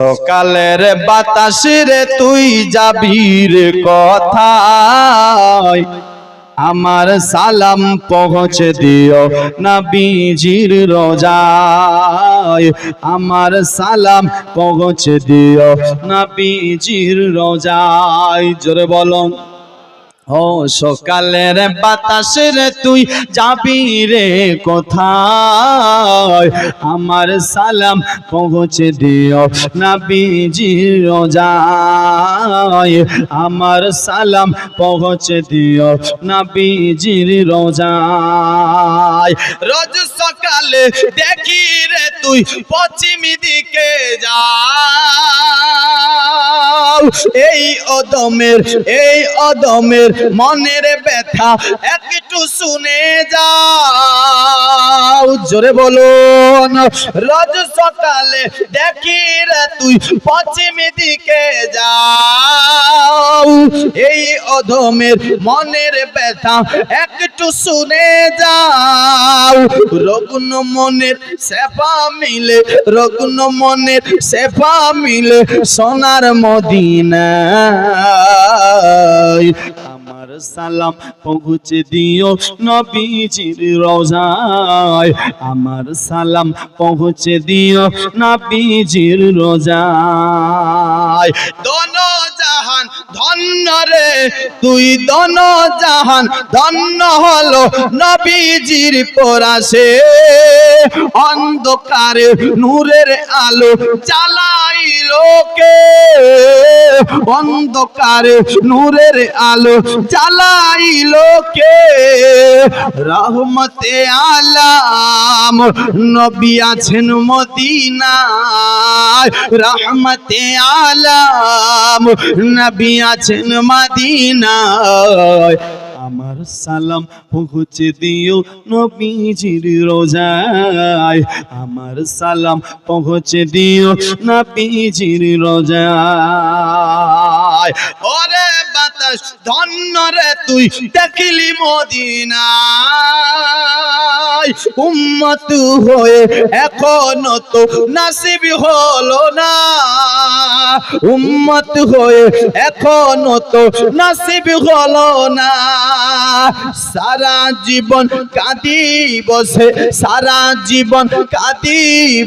সকালের বাতাস রে তুই যাবি রে কোথায়, আমার সালাম পৌঁছে দিও নবীজির রোজায়, আমার সালাম পৌঁছে দিও নবীজির রোজায়। জোরে বলো। ও সকালের বাতাস রে তুই যাবি রে কোথায়, আমার সালাম পৌঁছে দিও নবীজির রোজায়, আমার সালাম পৌঁছে দিও নবীজির রোজায়। রোজ সকালে দেখি রে তুই পশ্চিম দিকে যাও, এই অদমের মনের ব্যথা একটু শুনে যাও। জোরে বলুন। রোজ সকালে দেখি রে তুই পশ্চিম দিকে যাও, এই অধমের মনের ব্যথা একটু শুনে যাও। রগ্ন মনের সেফা মিলে, রগ্ন মনের সেফা মিলে সোনার মদিনায়, আমার সালাম পৌঁছে দিও নবীজির রোজায়, আমার সালাম পৌঁছে দিও নবীজির রোজায়। দোনো জাহান ধন্য রে তুই, দোনো জাহান ধন্য হলো নবীজির পরাশে, অন্ধকারে নূরের আলো জ্বালাইলো কে, অন্ধকারে নূরের আলো জ্বালাইলো কে, রহমতে আলাম নবী আছেন মদিনায়, রহমতে আলাম নবী আছেন মদিনায়, আমার সালাম পৌঁছে দিও নবীজির রোজায়, আমার সালাম পৌঁছে দিও নবীজির রোজায়। ওরে বাতাস ধন্য রে তুই দেখলি মদিনায়, উম্মত হয়ে এখনো তো নসিব হলো না, উম্মত হয়ে এখনো তো নসিব হলো না। সারা জীবন কাঁদি বসে, সারা জীবন কাঁদি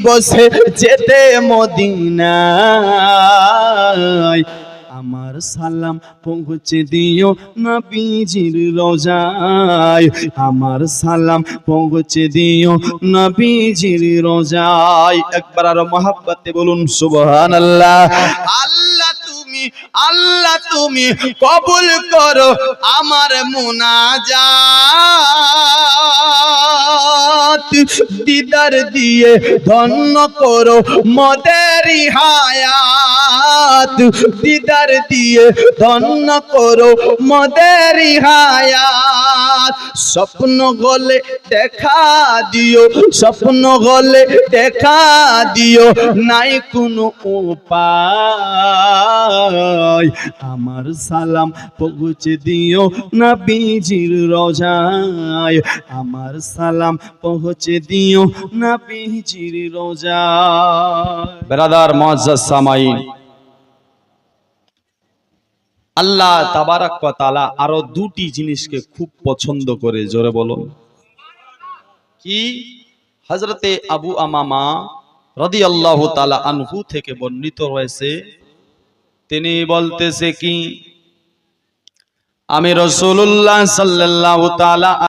বসে যেতে মদিনায়, আমার সালাম পৌঁছে দিও নবীজির রোজায়, আমার সালাম পৌঁছে দিও নবীজির রোজায়। একবার আর মহব্বতে বলুন সুবহানাল্লাহ। আল্লাহ তুমি, আল্লাহ তুমি কবুল করো আমার মুনাজাত, দিদার দিয়ে ধন্য করো মোদেরি হায়াত, দিদার দিয়ে ধন্য করো মোদেরি হায়াত। স্বপ্ন গলে দেখা দিও, স্বপ্ন গলে দেখা দিও, নাই কোনো উপায়, আমার সালাম পৌঁছে দিও নবীজির রোজায়, আমার সালাম পৌঁছে দিও নবীজির রোজায়। বেরাদার মুআজ্জাজ সামাঈন, আল্লাহ তাবারাক ওয়া তাআলা আরো দুটি জিনিসকে খুব পছন্দ করে। জোরে বলুন কি? হযরতে আবু উমামা রাদিয়াল্লাহু তাআলা আনহু থেকে বর্ণিত রয়েছে, তিনি বলতেছে কি, আমি রাসূলুল্লাহ সাল্লাল্লাহু তাআলা